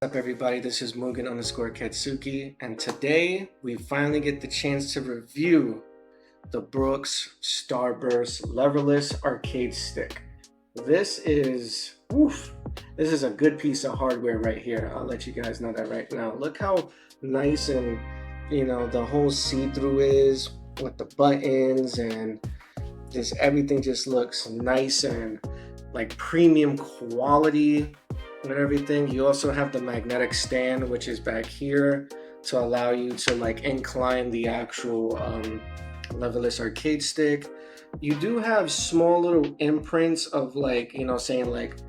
What's up everybody, this is Mugen_Katsuki, and today we finally get the chance to review the Brook's StarBurst Leverless arcade stick. This is a good piece of hardware right here. I'll let you guys know that right now. Look how nice and the whole see-through is with the buttons, and just everything just looks nice and like premium quality and everything. You also have the magnetic stand, which is back here to allow you to like incline the actual leverless arcade stick. You do have small little imprints of like, saying like,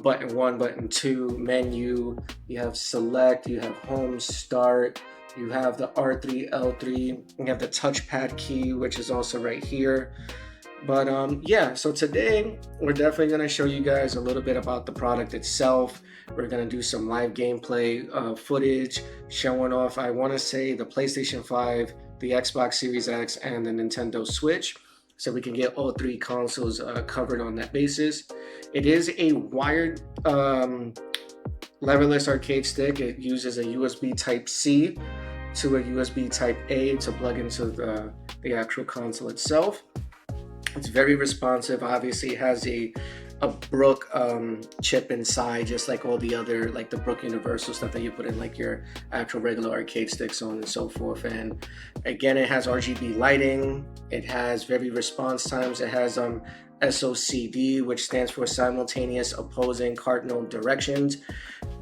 button 1, button 2, menu. You have select, you have home, start, you have the R3, L3, you have the touchpad key, which is also right here. But yeah, so today we're definitely going to show you guys a little bit about the product itself. We're going to do some live gameplay footage showing off, I want to say, the PlayStation 5, the Xbox Series X, and the Nintendo Switch, so we can get all three consoles covered on that basis. It is a wired leverless arcade stick. It uses a USB Type-C to a USB Type-A to plug into the actual console itself. It's very responsive. Obviously, it has a Brook chip inside, just like all the other, like the Brook Universal stuff that you put in like your actual regular arcade sticks, so on and so forth. And again, it has RGB lighting. It has very response times. It has SOCD, which stands for simultaneous opposing cardinal directions.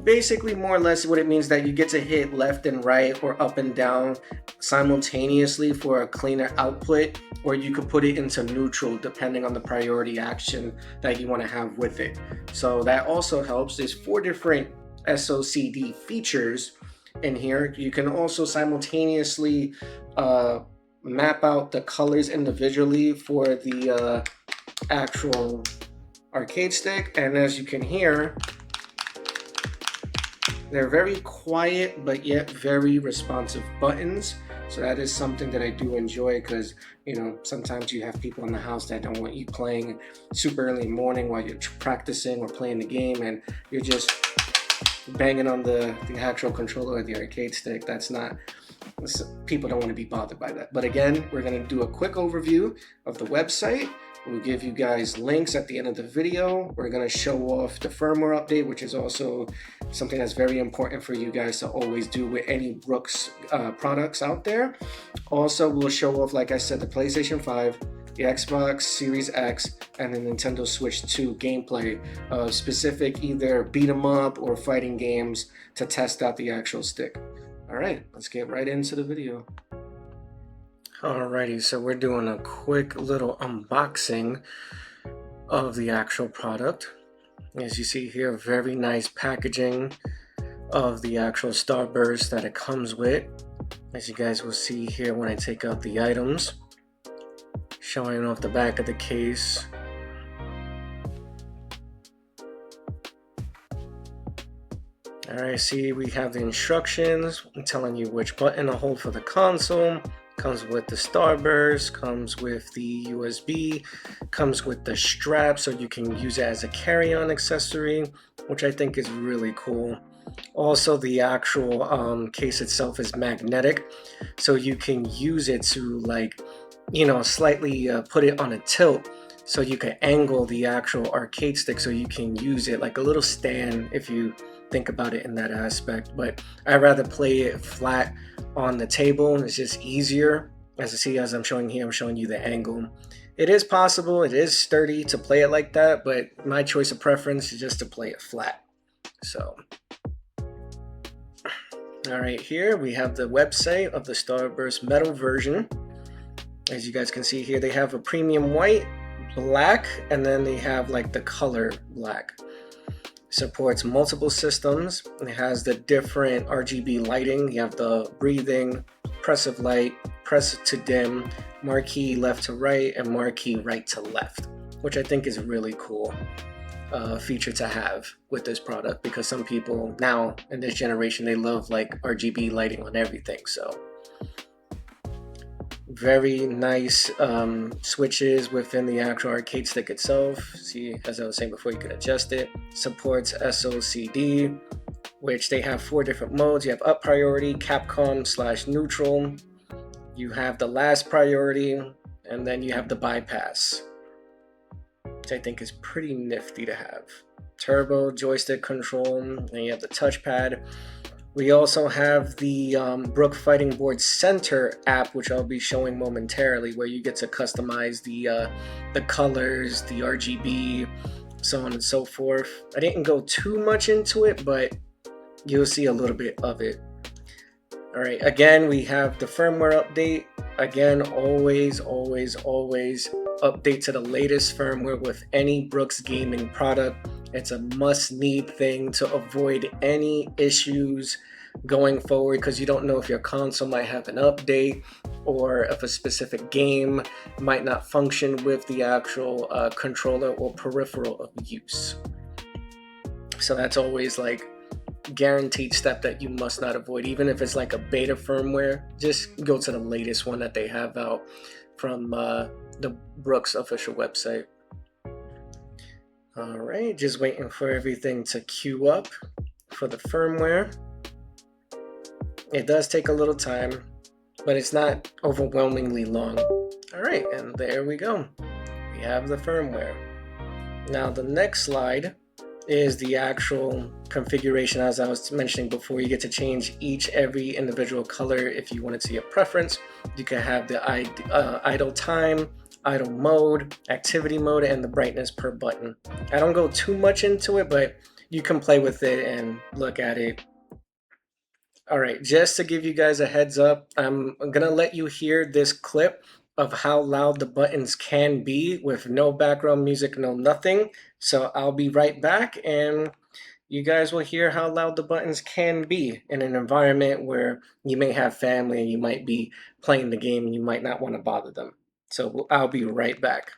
Basically, more or less what it means that you get to hit left and right or up and down simultaneously for a cleaner output, or you could put it into neutral depending on the priority action that you want to have with it. So that also helps. There's 4 different SOCD features in here. You can also simultaneously map out the colors individually for the actual arcade stick, and as you can hear, they're very quiet but yet very responsive buttons. So that is something that I do enjoy, because sometimes you have people in the house that don't want you playing super early in the morning while you're practicing or playing the game, and you're just banging on the actual controller or the arcade stick. People don't want to be bothered by that. But again, we're going to do a quick overview of the website. We'll give you guys links at the end of the video. We're going to show off the firmware update, which is also something that's very important for you guys to always do with any Brook's products out there. Also, we'll show off, like I said, the PlayStation 5, the Xbox Series X, and the Nintendo Switch 2 gameplay, specific either beat 'em up or fighting games to test out the actual stick. All right, let's get right into the video. Alrighty, so we're doing a quick little unboxing of the actual product. As you see here, very nice packaging of the actual StarBurst that it comes with. As you guys will see here when I take out the items, showing off the back of the case. Alright, see, we have the instructions telling you which button to hold for the console. Comes with the StarBurst, comes with the USB, comes with the strap so you can use it as a carry-on accessory, which I think is really cool. Also, the actual case itself is magnetic, so you can use it to like, slightly put it on a tilt, so you can angle the actual arcade stick so you can use it like a little stand if you think about it in that aspect. But I'd rather play it flat on the table. It's just easier. As you see, as I'm showing here, I'm showing you the angle. It is possible, it is sturdy to play it like that, but my choice of preference is just to play it flat. So all right, here we have the website of the StarBurst metal version. As you guys can see here, they have a premium white, black, and then they have like the color black. Supports multiple systems. It has the different RGB lighting. You have the breathing, press of light, press to dim, marquee left to right, and marquee right to left, which I think is a really cool feature to have with this product, because some people now in this generation, they love like RGB lighting on everything. So very nice switches within the actual arcade stick itself. See, as I was saying before, you can adjust it. Supports SOCD, which they have 4 different modes. You have up priority, Capcom / neutral, you have the last priority, and then you have the bypass, which I think is pretty nifty to have. Turbo joystick control, and you have the touchpad. We also have the Brook Fighting Board Center app, which I'll be showing momentarily, where you get to customize the colors, the RGB, so on and so forth. I didn't go too much into it, but you'll see a little bit of it. All right, again, we have the firmware update. Again, always update to the latest firmware with any Brooks gaming product. It's a must-need thing to avoid any issues going forward, because you don't know if your console might have an update or if a specific game might not function with the actual controller or peripheral of use. So that's always like guaranteed step that you must not avoid. Even if it's like a beta firmware, just go to the latest one that they have out from the Brooks official website. All right, just waiting for everything to queue up for the firmware. It does take a little time, but it's not overwhelmingly long. All right, and there we go. We have the firmware. Now the next slide is the actual configuration. As I was mentioning before, you get to change every individual color if you want it to your preference. You can have the idle time, idle mode, activity mode, and the brightness per button. I don't go too much into it, but you can play with it and look at it. All right, just to give you guys a heads up, I'm gonna let you hear this clip of how loud the buttons can be with no background music, no nothing. So I'll be right back, and you guys will hear how loud the buttons can be in an environment where you may have family and you might be playing the game and you might not want to bother them. So I'll be right back.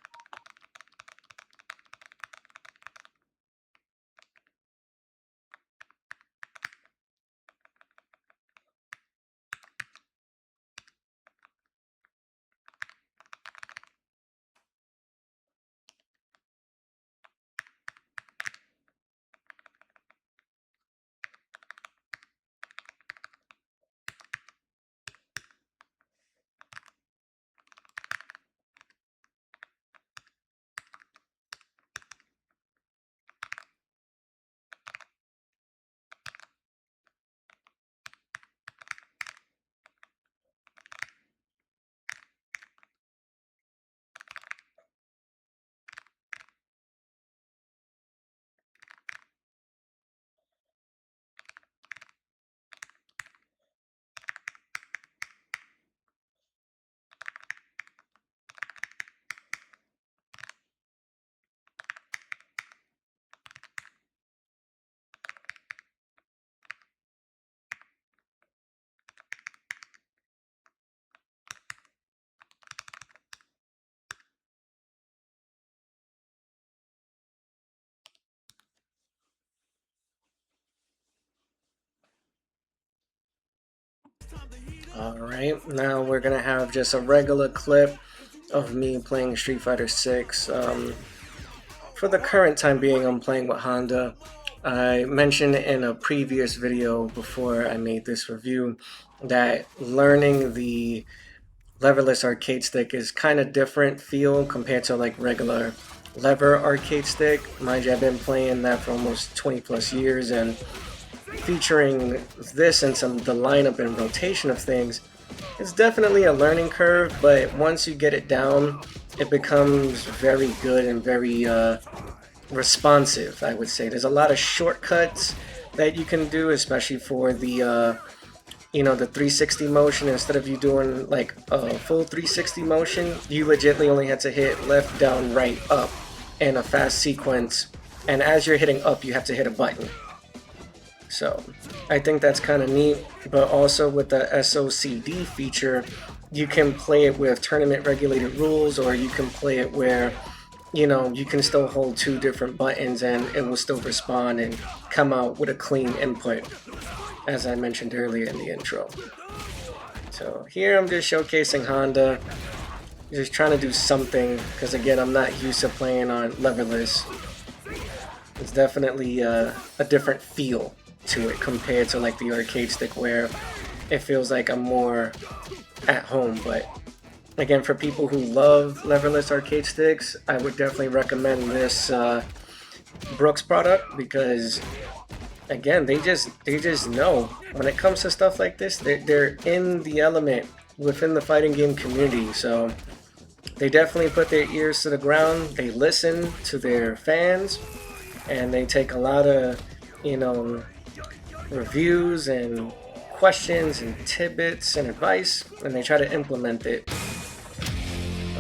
All right, now we're gonna have just a regular clip of me playing Street Fighter 6. For the current time being, I'm playing with Honda. I mentioned in a previous video before I made this review that learning the leverless arcade stick is kind of different feel compared to like regular lever arcade stick. Mind you, I've been playing that for almost 20 plus years, and featuring this and the lineup and rotation of things, it's definitely a learning curve, but once you get it down, it becomes very good and very responsive, I would say. There's a lot of shortcuts that you can do, especially for the the 360 motion. Instead of you doing like a full 360 motion, you legitimately only had to hit left, down, right, up in a fast sequence, and as you're hitting up, you have to hit a button. So I think that's kind of neat. But also with the SOCD feature, you can play it with tournament regulated rules, or you can play it where you can still hold 2 different buttons and it will still respond and come out with a clean input, as I mentioned earlier in the intro. So here I'm just showcasing Honda, just trying to do something, because again, I'm not used to playing on leverless. It's definitely a different feel. to it compared to like the arcade stick where it feels like I'm more at home. But again, for people who love leverless arcade sticks, I would definitely recommend this Brook's product, because again, they just know when it comes to stuff like this, they're in the element within the fighting game community. So they definitely put their ears to the ground, they listen to their fans, and they take a lot of, you know, reviews and questions and tidbits and advice, and they try to implement it.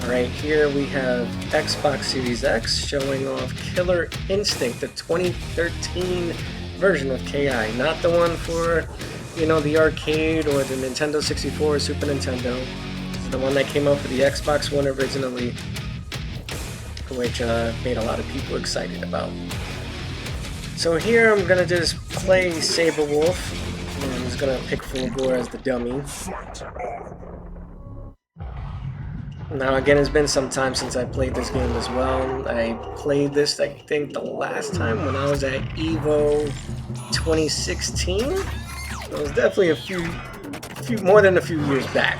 Alright, here we have Xbox Series X showing off Killer Instinct, the 2013 version of KI, not the one for, you know, the arcade or the Nintendo 64 or Super Nintendo. It's the one that came out for the Xbox One originally, which made a lot of people excited about. So here I'm gonna just play Saber Wolf, and I'm just gonna pick Fulgore as the dummy. Now again, it's been some time since I played this game as well. I played this, I think, the last time when I was at EVO 2016. It was definitely a few more than a few years back.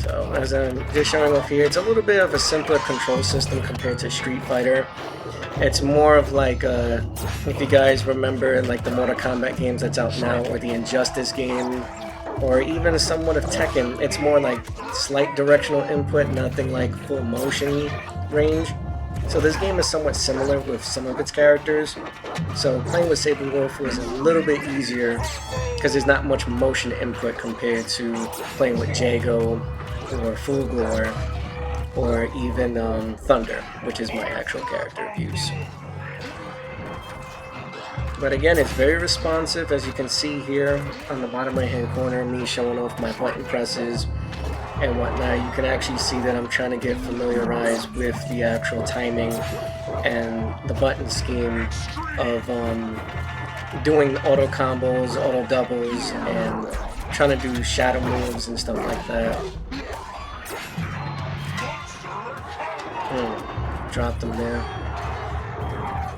So as I'm just showing off here, it's a little bit of a simpler control system compared to Street Fighter. It's more of like, if you guys remember, like the Mortal Kombat games that's out now, or the Injustice game, or even somewhat of Tekken, it's more like slight directional input, nothing like full motion range. So this game is somewhat similar with some of its characters. So playing with Saber Wolf was a little bit easier because there's not much motion input compared to playing with Jago or Fulgore or even Thunder, which is my actual character of use. But again, it's very responsive, as you can see here on the bottom right hand corner, me showing off my button presses and whatnot. You can actually see that I'm trying to get familiarized with the actual timing and the button scheme of doing auto combos, auto doubles, and trying to do shadow moves and stuff like that. Dropped them there.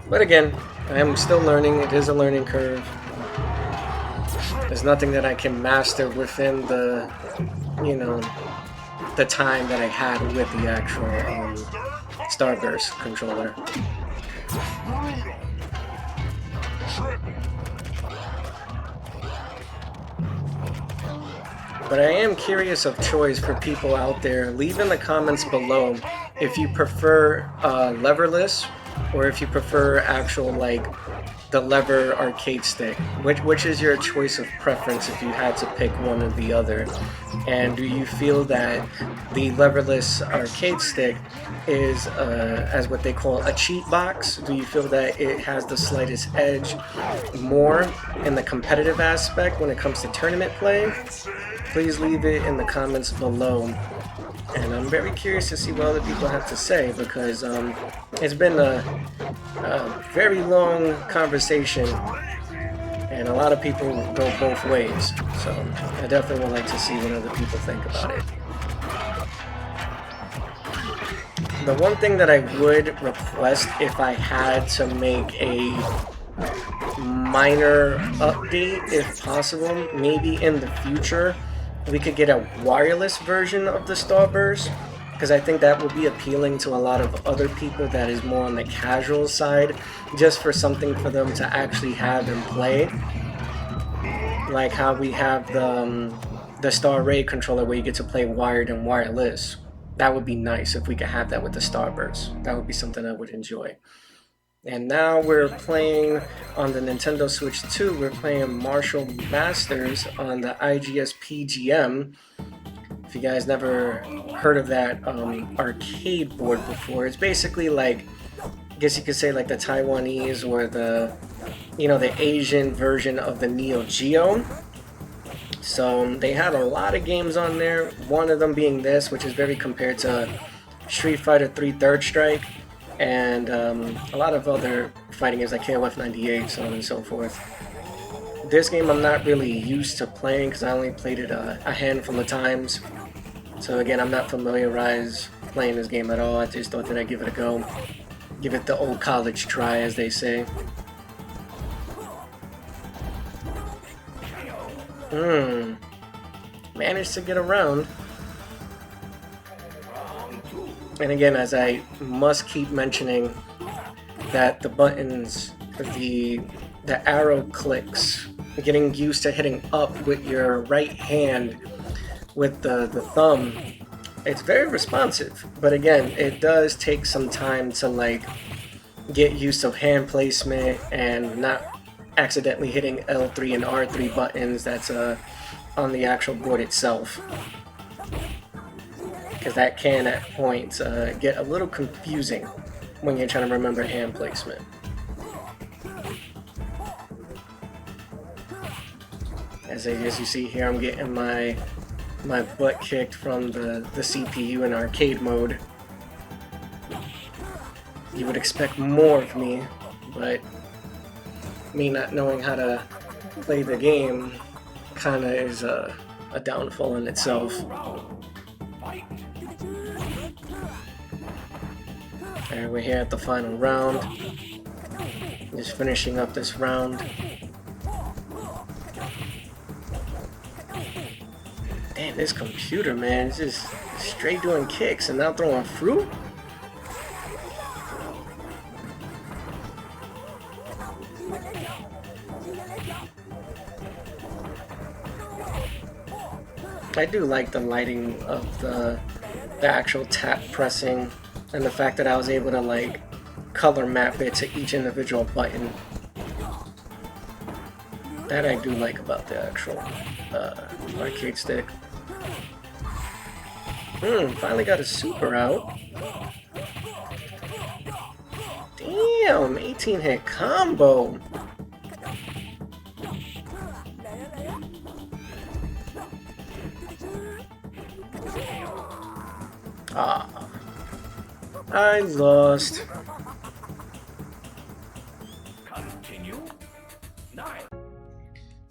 But again, I am still learning. It is a learning curve. There's nothing that I can master within the, you know, the time that I had with the actual StarBurst controller. But I am curious of choice for people out there. Leave in the comments below if you prefer leverless, or if you prefer actual, like, the lever arcade stick. Which is your choice of preference if you had to pick one or the other? And do you feel that the leverless arcade stick is, as what they call a cheat box? Do you feel that it has the slightest edge more in the competitive aspect when it comes to tournament play? Please leave it in the comments below. And I'm very curious to see what other people have to say, because it's been a very long conversation, and a lot of people go both ways. So I definitely would like to see what other people think about it. The one thing that I would request, if I had to make a minor update, if possible, maybe in the future, we could get a wireless version of the StarBurst, because I think that will be appealing to a lot of other people that is more on the casual side, just for something for them to actually have and play. Like how we have the Star Ray controller where you get to play wired and wireless. That would be nice if we could have that with the StarBurst. That would be something I would enjoy. And now we're playing on the Nintendo Switch 2, we're playing Martial Masters on the IGS PGM. If you guys never heard of that arcade board before, it's basically like, I guess you could say like the Taiwanese or the, you know, the Asian version of the Neo Geo. So they had a lot of games on there, one of them being this, which is very compared to Street Fighter 3 Third Strike, and a lot of other fighting games like KOF 98, so on and so forth. This game I'm not really used to playing because I only played it a handful of times. So again, I'm not familiarized playing this game at all. I just thought that I'd give it a go. Give it the old college try, as they say. Managed to get around. And again, as I must keep mentioning, that the buttons, the arrow clicks, getting used to hitting up with your right hand with the thumb, it's very responsive. But again, it does take some time to like get used to hand placement and not accidentally hitting L3 and R3 buttons that's on the actual board itself, because that can at points get a little confusing when you're trying to remember hand placement. As you see here, I'm getting my butt kicked from the CPU in arcade mode. You would expect more of me, but me not knowing how to play the game kinda is a downfall in itself. Alright, we're here at the final round. Just finishing up this round. Damn, this computer, man, is just straight doing kicks and now throwing fruit? I do like the lighting of the actual tap pressing and the fact that I was able to like color map it to each individual button. That I do like about the actual arcade stick. Finally got a super out. Damn, 18 hit combo. I lost.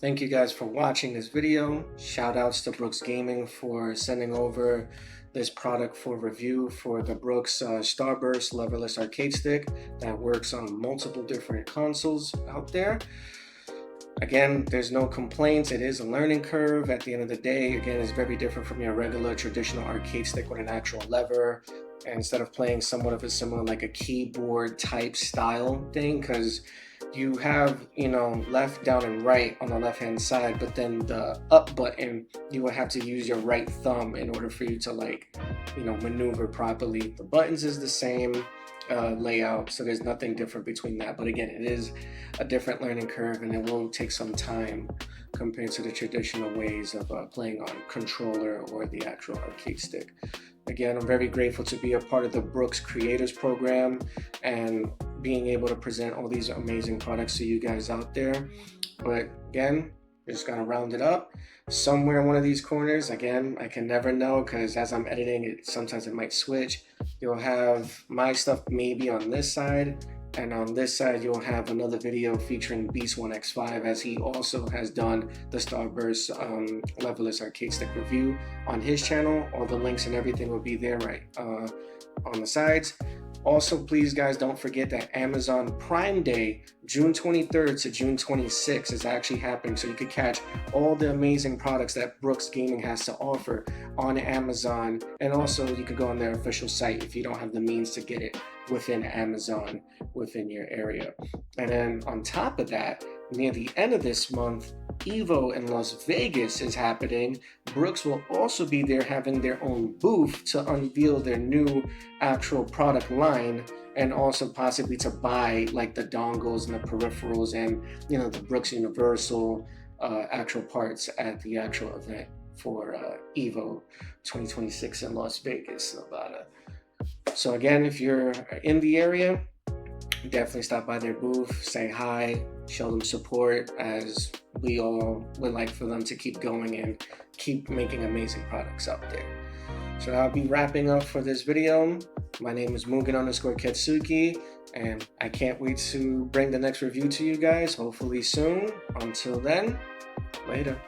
Thank you guys for watching this video. Shout outs to Brooks Gaming for sending over this product for review for the Brooks StarBurst Leverless arcade stick that works on multiple different consoles out there. Again, there's no complaints. It is a learning curve at the end of the day. Again, it's very different from your regular traditional arcade stick with an actual lever. And instead of playing somewhat of a similar like a keyboard type style thing, because you have, you know, left, down, and right on the left hand side, but then the up button, you will have to use your right thumb in order for you to like, you know, maneuver properly. The buttons is the same layout, so there's nothing different between that, but again, it is a different learning curve and it will take some time compared to the traditional ways of playing on controller or the actual arcade stick. Again, I'm very grateful to be a part of the Brooks Creators Program and being able to present all these amazing products to you guys out there. But again, we're just gonna round it up. Somewhere in one of these corners, again, I can never know because as I'm editing it, sometimes it might switch. You'll have my stuff maybe on this side, and on this side you'll have another video featuring Beast1x5, as he also has done the StarBurst Leverless arcade stick review on his channel. All the links and everything will be there right on the sides. Also, please guys, don't forget that Amazon Prime Day, June 23rd to June 26th is actually happening, so you could catch all the amazing products that Brooks Gaming has to offer on Amazon, and also you could go on their official site if you don't have the means to get it within Amazon within your area. And then on top of that, near the end of this month, Evo in Las Vegas is happening. Brooks will also be there having their own booth to unveil their new actual product line, and also possibly to buy like the dongles and the peripherals and, you know, the Brooks Universal actual parts at the actual event for Evo 2026 in Las Vegas, Nevada. So again, if you're in the area, definitely stop by their booth, say hi, show them support, as we all would like for them to keep going and keep making amazing products out there. So I'll be wrapping up for this video. My name is Mugen_Ketsuki, and I can't wait to bring the next review to you guys, hopefully soon. Until then, later.